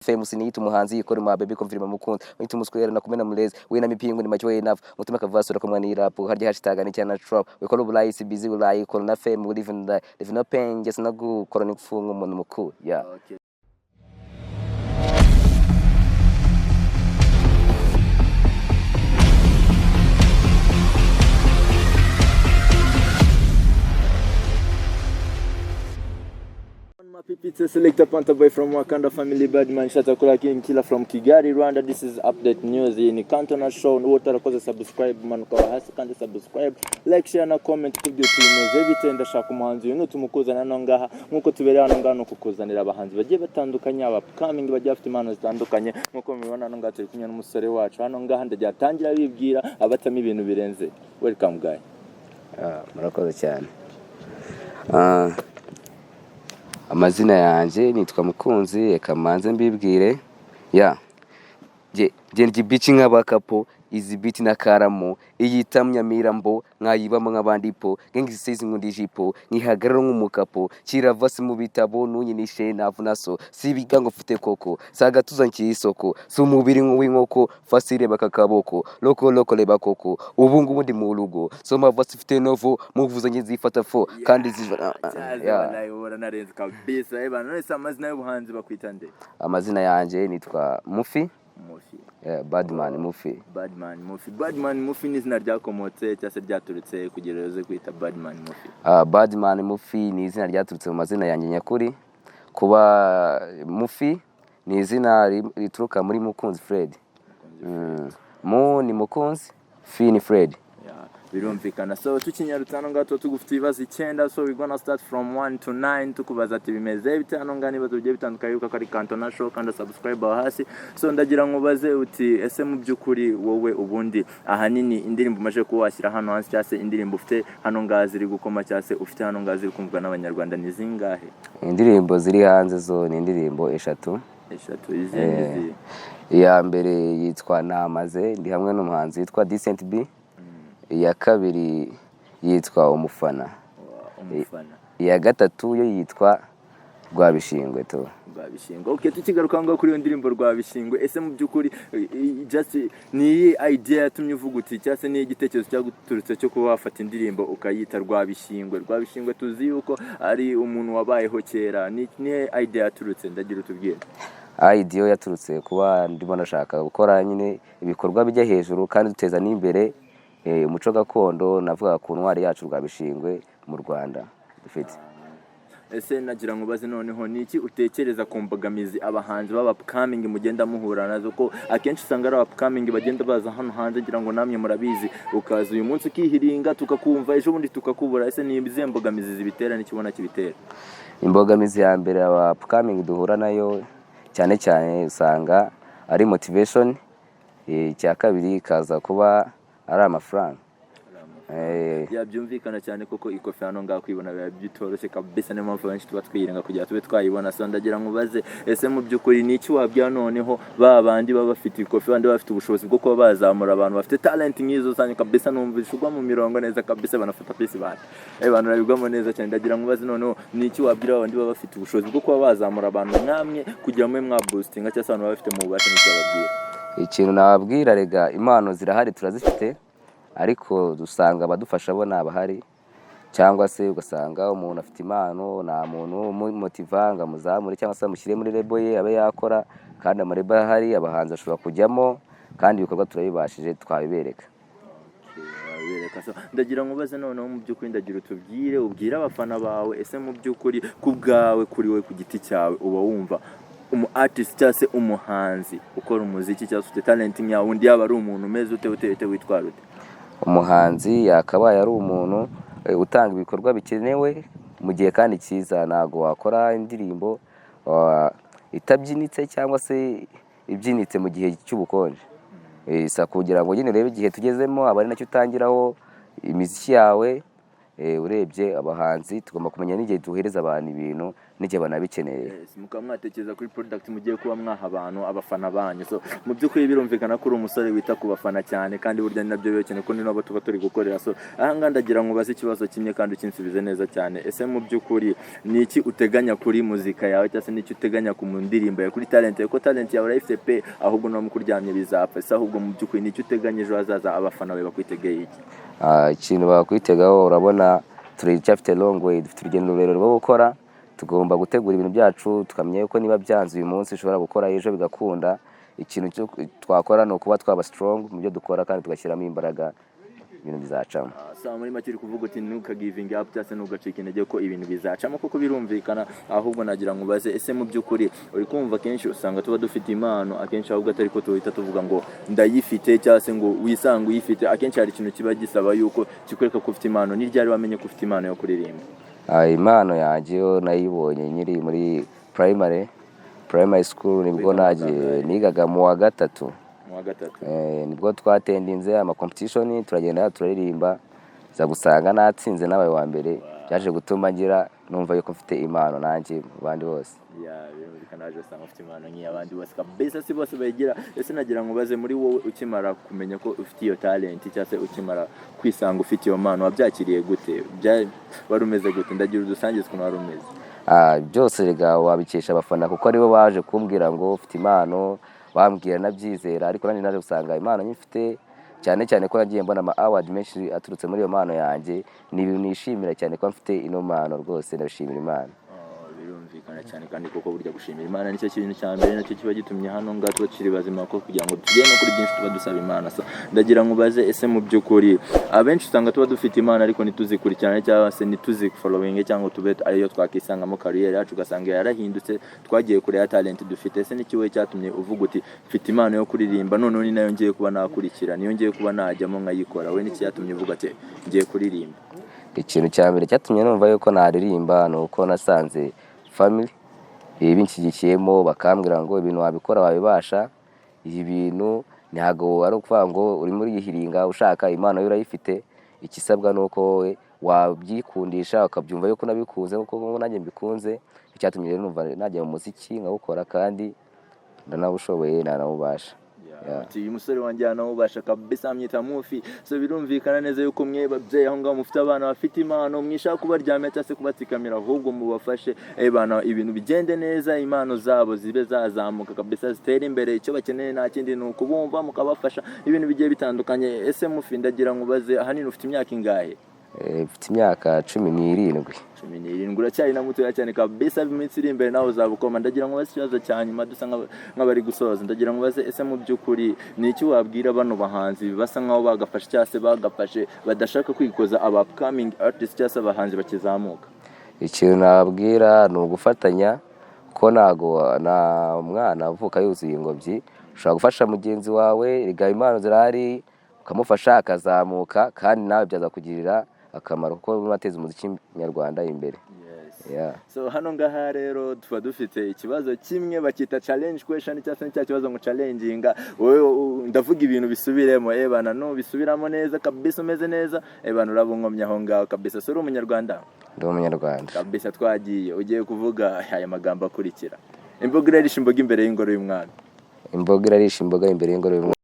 famous ni umuhanzi ikora ma baby confirm mukunzi wita umuswera na kumena mulezi we na mipingo ni macho enough mutima kavasura kumwa ni rap harya hashtag ni cyana trap we call ubulayi busy ulayi call na fame we live no pain just na gukora ni kufunga umuntu mukuru yeah. Okay. It's a selector Panther boy from Wakanda family badman Shatakula King killer from Kigali, Rwanda. This is update news in Kantona show. Utarakoze subscribe man kwa hasi kandi subscribe, like, share na comment kubyo tumeze bitenda shaka umuhanzi uyu tumukuzana no ngaha nkuko tubereye hano ngano kukuzanira abahanzi bagiye batandukanye upcoming bagiye afite impano zitandukanye nkuko mubibona no ngaha turi kumwe n'umusore wacu hano ngaha ndagiye atangira bibwira abatamo ibintu birenze. Welcome guy. Murakoze cyane. Amazina yanje nitwa Mukunzi, reka manze mbibwire ya je bici nk'abakapo izi biti na karamo iyitamya mirambo nkayibamo nk'abandi po ngengi sisi nkundijipo nkihagarara nk'umukapo kiravasi mu bitabo nunyinishe navunaso sibiga ngo fite koko saga tuzankiye isoko si umubiri nk'uw'inkoko fasire bakakaboko loko leba koko ubu ngubu ndi mu rugo soma vasi fite novo muvuza ngizi ifata fo kandi ziva nayo narenze kabisa none amazina y'ubuhanzi bakwita nde? Amazina yanje nitwa Mufi. Badman Mufi ni izina ryakomotse cyase ryaturutse kugereze kwita Badman Mufi. Badman Mufi ni izina ryaturutse mu mazina yanjye nyakuri, kuba Mufi ni izina rituruka muri Mukunzi Fred. Mu ni Mukunzi, Fi ni Fred. Birumvikana. So tukinyarutano ngato tugufite ibibazo 9, so we gonna start from 1 to 9 tukubaza ati bimeze bitano ngani ibibazo bigiye bitandukanye yuko ari Kantona show kandi subscribe hasi. So ndagira nkubaze uti ese mu byukuri wowe ubundi ahanini indirimbo umaje kuwashyira hano hansi cyase indirimbo ufite hano ngazi iri gukoma cyase ufite hano ngazi iri kumvwa n'abanyarwanda ni zingahe? Indirimbo ziri hanze zo ni indirimbo 3. Izindi iya mbere yitwa Namaze ndi hamwe n'umuhanzi yitwa Decent B. Iya kabiri yitwa Umufana. Iya gatatu yo yitwa Rwabishingwe to. Okay, tukigaruka ngo kuri iyo ndirimbo Rwabishingwe, ese mu byukuri just ni idea yatumye uvuga uti cyase ni igitekerezo cyaguturutse cyo kuba wafata indirimbo ukayita Rwabishingwe tuzi yuko ari umuntu wabayeho kera, ni idea yaturutse ndagira utubwire? Idea yaturutse kuba ndimo nashaka gukora nyine ibikorwa bijya hejuru kandi duteza n'imbere umuco gakondo navuga ku ntwari yacu Rwabishingwe mu Rwanda dufite. Ese nagira ngo baze noneho niki utekereza ku mbogamizi abahanzi b'abupcoming mugenda muhura nazo ko akenshi usanga ari abupcoming bagenda baza hano hanze ngira ngo namwe murabizi ukaza uyu munsi ukihiringa tukakumva ejo bundi tukakubura, ese ni ibize mbogamizi zibitera n'ikibona kibitera? Imbogamizi ya mbere abupcoming duhura nayo cyane cyane usanga ari motivation, cya kabiri kaza kuba ari amafaranga. Byumvikana cyane koko ikofi hano ngaho kwibona byitoroshye kabisa, niyo mpamvu benshi tuba twiringa kugira tube twayibona. So ndagira ngo baze ese mu byukuri niki wabya noneho babandi baba bafite ikofi bandi bafite ubushobozi bwo kuba bazamura abantu bafite talent nkizo zanyu kabisa, numvisha ugwa mu mirongo neza kabisa banafata pisi bandi abantu babigwamo neza cyane. Ndagira ngo baze noneho niki wabwira abandi baba bafite ubushobozi bwo kuba bazamura abantu nkamwe kugira ngo mwe boostinga cyangwa abantu bafite mu bubasha n'icyo babwira? Ikintu nababwira rega impano zirahari turazifite, ariko dusanga abadufasha bo nabahari, cyangwa se ugasanga umuntu afite impano nta muntu motivanga muzamure cyangwa se mushyire muri lebo ye abe yakora, kandi amarebo ahari abahanzi ashobora kujyamo kandi ibikorwa turabibashije twabibereka. Ndagira ngo baze noneho mu byukuri ndagira utubwire ubwira abafana bawe ese mu byukuri ku bwawe kuri we ku giti cyawe uba wumva artist cyase umuhanzi ukora umuziki cyangwa ufite talent nyawe undi yaba ari umuntu umeze ute witwara ute? Umuhanzi yakabaye ari umuntu utanga ibikorwa bikenewe mu gihe kandi cyiza, ntago wakora indirimbo itabyinitse cyangwa se ibyinitse mu gihe cy'ubukonje. Isa kugira ngo nyine urebe igihe tugezemo abari nacyo utangiraho imiziki yawe, urebye abahanzi tugomba kumenya n'igihe duhereza abantu ibintu n'igihe banabikeneye. mukaba mwatekereza kuri product mugiye kuba mwaha abantu abafana banyu. So mu by'ukuri birumvikana ko uri umusore wita ku bafana cyane kandi burya ni nabyo bikene ko ni nabo tuba turi gukorera. So aha ngaha ndagira ngo baze ikibazo kimwe kandi ukinsubize neza cyane. Ese mu by'ukuri ni iki uteganya kuri muzika yawe cyangwa se ni iki uteganya ku ndirimbo yawe, kuri talent yawe? Ko talent yawe urayifite pe, ahubwo no mukuryamye bizapfa. Ese ahubwo mu by'ukuri ni iki uteganya ejo hazaza abafana bawe bakwitegeye iki? Ikintu bakwitegaho, urabona turacyafite long way, dufite urugendo rurerure rwo gukora. Tugomba gutegura ibintu byacu tukamenya yuko niba byanze uyu munsi ushobora gukora ejo bigakunda. Ikintu twakora ni ukuba twaba strong mu byo dukora kandi tugashyiramo imbaraga, ibintu bizacamo. Saa muri make uri kuvuga uti ntuka giving up cyangwa se ntugacika intege ko ibintu bizacamo, kuko birumvikana. Ahubwo nagira ngo baze, ese mu by'ukuri uri kumva akenshi usanga tuba dufite impano akenshi ahubwo atari ko tuhita tuvuga ngo ndayifite cyangwa se ngo wisanga uyifite. Akenshi hari ikintu kiba gisaba yuko kikwereka ko ufite impano. Ni ryari wamenye ko ufite impano yo kuririmba? Impano yanjye yo nayibonye nyiri muri primary school, nibwo nagiye nigaga mu wa gatatu. Nibwo twatendinze ama competition turagenda turaririmba, za gusanga natsinze nabaye wa mbere. Byaje gutuma ngira numva yuko mfite impano nanjye mu bandi bose. Naje usanga ufite impano nk'iy'abandi bose kabisa, si bose bayigira. Ese nagira ngo baze muri wowe, ukimara kumenya ko ufite iyo talent cyangwa se ukimara kwisanga ufite iyo mpano, wabyakiriye gute? Wari umeze gute? Ndagira udusangize ukuntu wari umeze. Byose rega wabikesha abafana, kuko aribo baje kumbwira ngo ufite impano, bambwira nabyizera. Ariko nanjye naje gusanga impano nyifite, cyane cyane ko nagiye mbona ama award menshi aturutse muri iyo mpano yanjye. Ni ibintu nishimira cyane ko mfite ino mpano, rwose ndabishimira Imana. Birumvikana cyane kandi koko burya gushimira Imana nicyo kintu cya mbere, nacyo kiba gitumye hano ngaha tuba tukiri bazima, ko kugira ngo tugere no kuri byinshi tuba dusaba Imana. So ndagira ngo baze, ese mu by'ukuri abenshi usanga tuba dufite Imana ariko ntituzikurikirane cyangwa se ntituzifollowing cyangwa tube ariyo twakisangamo career yacu ugasanga yarahindutse, twagiye kure ya talent dufite. Ese niki we cyatumye uvuga uti mfite impano yo kuririmba, none ni nayo ngiye kuba nakurikira, niyo ngiye kuba najyamo nkayikora? We niki cyatumye uvuga ati ngiye kuririmba? Ikintu cya mbere cyatumye numva yuko naririmba ni uko nasanze family binshyigikiyemo, bakambwira ngo ibintu wabikora wabibasha. Ibi bintu ntago ari ukuvuga ngo uri muri yihiringa ushaka impano yo urayifite. Ikisabwa nuko wowe wabyikundisha ukabyumva yuko nabikunze kuko nanjye mbikunze. Icyatumye rero numva najya mu muziki nkawukora kandi ndanabushoboye nanawubasha. Uyu musore wanjye yanawubasha kabisa, amwita Mufi. So birumvikana neza yuko mwe babyeyi aho ngaho mufite abana bafite impano, mwishaka kubaryamya cyangwa se kubatsikamira, ahubwo mubafashe bana ibintu bigende neza, impano zabo zibe zazamuka kabisa, zitere imbere. Icyo bakeneye nta kindi ni ukubumva mukabafasha ibintu bigiye bitandukanye. Ese Mufi, ndagira ngo baze, ahanini ufite imyaka ingahe? Mfite imyaka 17. 17. Uracyari na muto cyane kabisa, iminsi iri imbere nawe uzabukoma. Ndagira ngo baze ikibazo cya nyuma dusa nk'abari gusoza. Ndagira ngo baze, ese mu by'ukuri ni iki wabwira bano bahanzi basa nkaho bagafashe cyangwa se bagafashe badashaka kwikoza aba upcoming artists cyangwa se abahanzi bakizamuka? Ikintu nababwira ni ugufatanya, ko nago na mwana uvuka yuzuye ingobyi. Ushobora gufasha mugenzi wawe, riga impano zirahari, ukamufasha akazamuka, kandi nawe byaza kugirira akamaro kuko bimateza umuziki nyarwanda imbere. So hano ngaha rero tuba dufite ikibazo kimwe bakita challenge question cyangwa se cya kibazo ngo challenginga. Wowe ndavuga ibintu bisubiremo, bana no bisubiramo neza kabisa, umeze neza bana, urabunkomye aho ngaho kabisa. So uri umunyarwanda? Ndi umunyarwanda kabisa. Twagiye ugiye kuvuga aya magambo akurikira: imboga irarisha imboga imbere y'ingoro y'umwana. Imboga irarisha imboga imbere y'ingoro y'umwana.